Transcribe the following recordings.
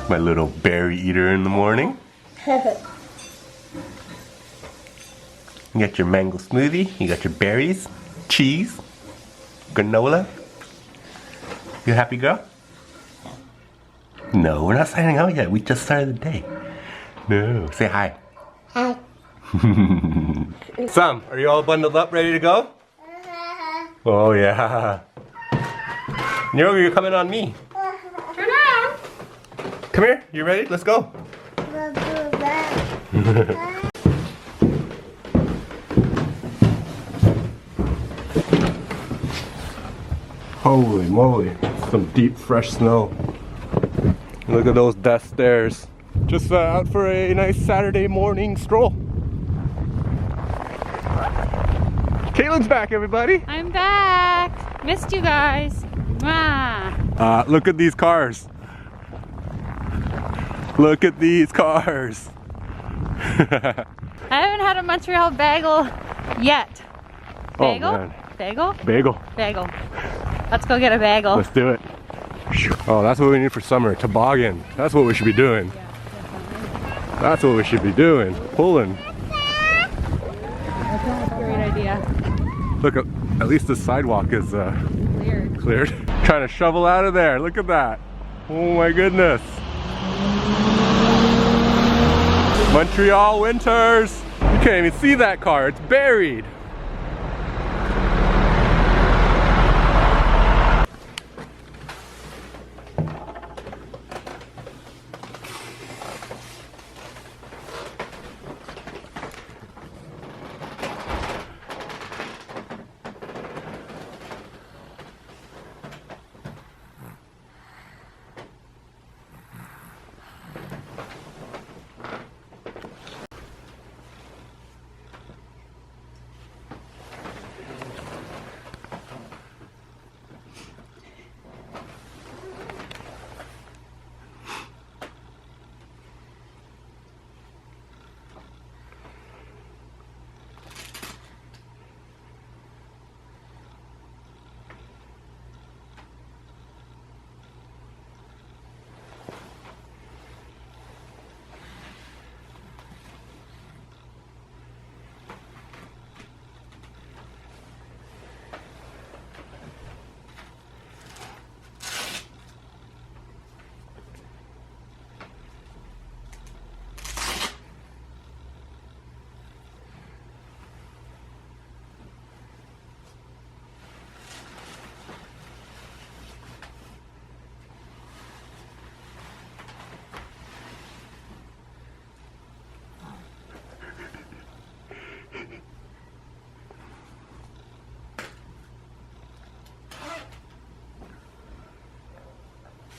My little berry eater in the morning. You got your mango smoothie, you got your berries, cheese, granola. You happy, girl? No, we're not signing out yet. We just started the day. No, say hi. Hi. Sam, are you all bundled up, ready to go? Oh yeah. Nero, you're coming on me. Turn around. Come here, you ready? Let's go. Holy moly, some deep fresh snow. Look at those dust stairs. Just out for a nice Saturday morning stroll. Caitlin's back, everybody. I'm back. Missed you guys. Mwah. Look at these cars. Look at these cars. I haven't had a Montreal bagel yet. Bagel? Oh, man. Bagel? Bagel. Bagel. Let's go get a bagel. Let's do it. Oh, that's what we need for summer. Toboggan. That's what we should be doing. That's what we should be doing. Pulling. Great idea. Look, at least the sidewalk is Cleared. Trying to shovel out of there. Look at that. Oh my goodness. Montreal winters. You can't even see that car. It's buried.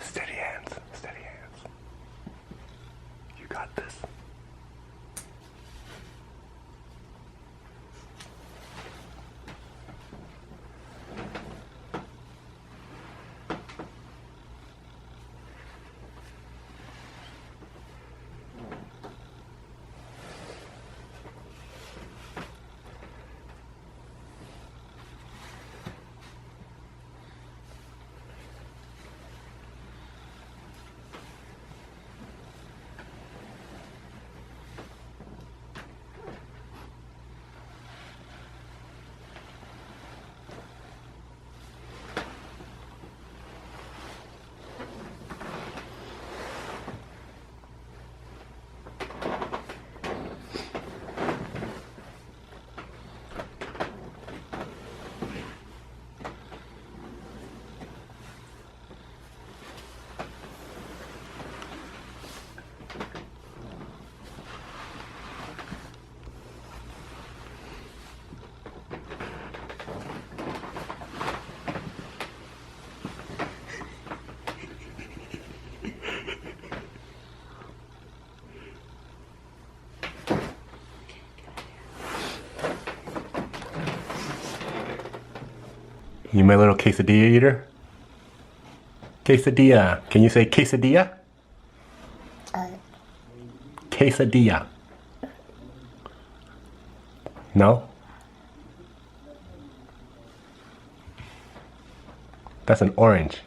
Steady hands, steady hands. You got this. You my little quesadilla eater? Quesadilla. Can you say quesadilla? Quesadilla. No? That's an orange.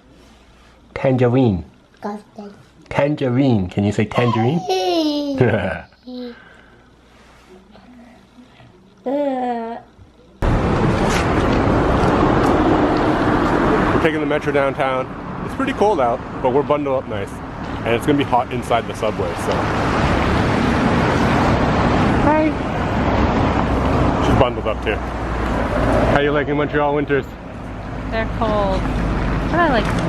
Tangerine. Tangerine. Can you say tangerine? We're taking the metro downtown. It's pretty cold out, but we're bundled up nice. And it's gonna be hot inside the subway, so. Hi. She's bundled up too. How you liking Montreal winters? They're cold, but I like them.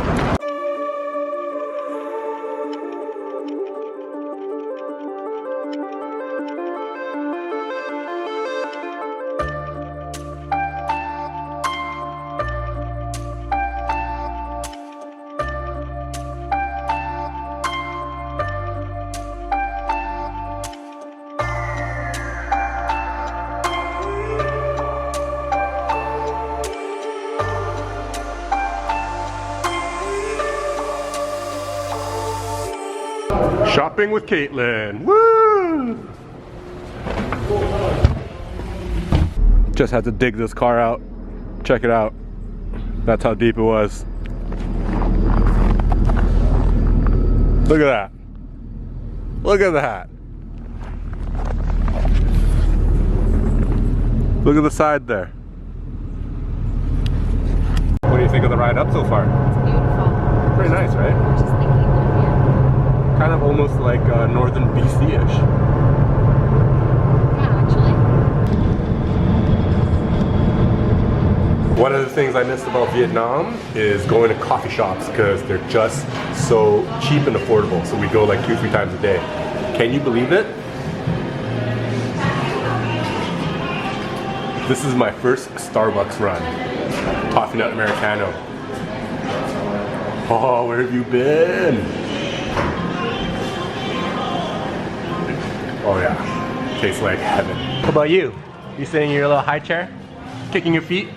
Shopping with Caitlin. Woo! Just had to dig this car out. Check it out. That's how deep it was. Look at that. Look at that. Look at the side there. What do you think of the ride up so far? It's beautiful. Pretty nice, right? I'm just thinking of here. Kind of almost like northern BC-ish. Yeah, actually. One of the things I missed about Vietnam is going to coffee shops because they're just so cheap and affordable. So we go like 2-3 times a day. Can you believe it? This is my first Starbucks run. Coffee nut Americano. Oh, where have you been? Oh yeah, tastes like heaven. How about you? You sitting in your little high chair? Kicking your feet?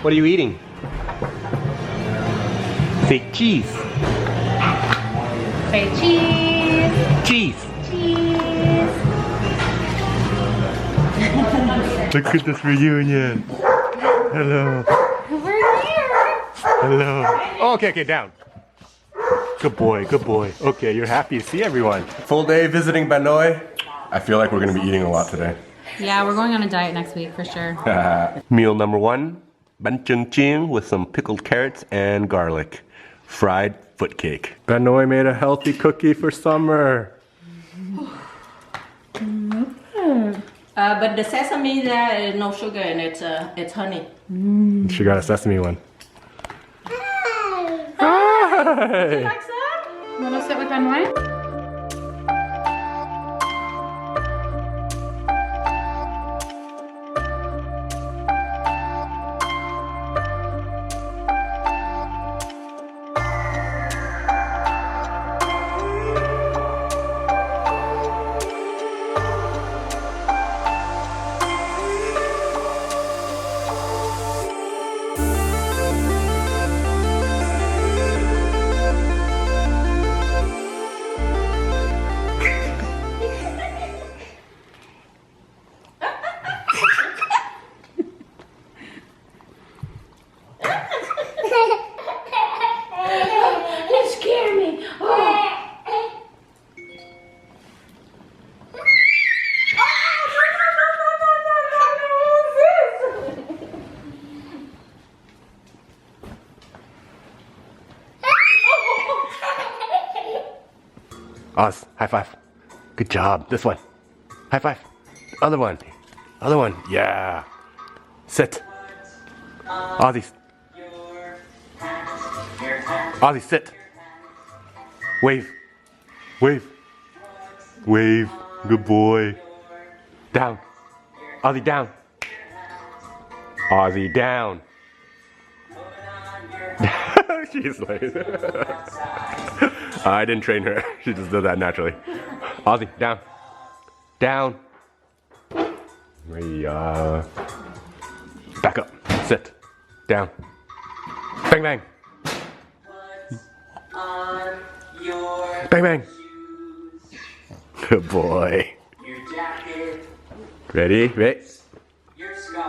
What are you eating? Say cheese. Say cheese. Cheese. Cheese. Look at this reunion. Hello. We're here. Hello. Oh, okay, down. Good boy, good boy. Okay, you're happy to see everyone. Full day visiting Banoi. I feel like we're gonna be eating a lot today. Yeah, we're going on a diet next week for sure. Meal number 1, bánh chưng chiên with some pickled carrots and garlic. Fried foot cake. Banoi made a healthy cookie for summer. But the sesame there is no sugar in it, it's honey. She got a sesame one. Hi! Like that? Wanna sit with Benoit? You scare me. Oz, high five. Good job. This one. High five. Other one. Other one. Yeah. Sit. Ozzy. Ozzy, sit. Wave. Wave. Wave. Good boy. Down. Ozzy, down. Ozzy, down. She's like... I didn't train her. She just does that naturally. Ozzy, down. Down. Back up. Sit. Down. Bang, bang. Bang, bang. Good boy. Ready? Ready?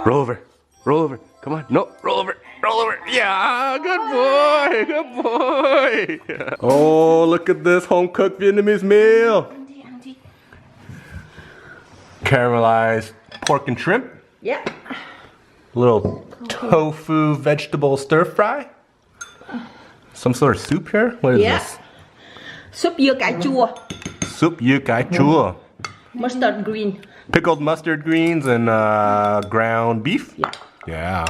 Roll over. Roll over. Come on. No, roll over. Roll over. Yeah, good boy. Good boy. Oh, look at this home cooked Vietnamese meal. Caramelized pork and shrimp. Yeah. Little tofu vegetable stir fry. Some sort of soup here? What is this? Súp dưa cải chua. Soup yu cải chua. Mustard green. Pickled mustard greens and ground beef? Yeah. Yeah.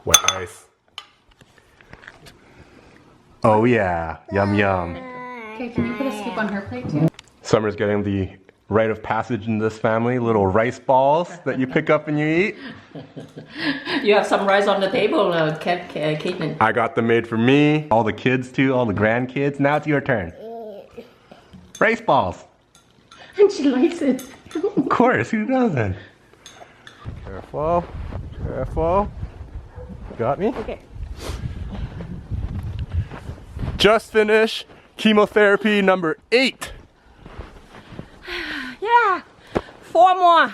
White rice. Oh yeah. Yum yum. Okay, can you put a scoop on her plate too? Summer's getting the rite of passage in this family. Little rice balls that you pick up and you eat. You have some rice on the table, Caitlin. I got them made for me. All the kids too, all the grandkids. Now it's your turn. Rice balls. And she likes it. Of course, who doesn't? Careful, careful. Got me? Okay. Just finished chemotherapy number 8. Yeah. 4 more.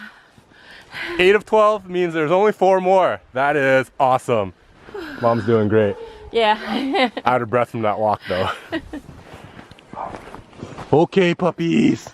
8 of 12 means there's only 4 more. That is awesome. Mom's doing great. Yeah. Out of breath from that walk though. Okay, puppies.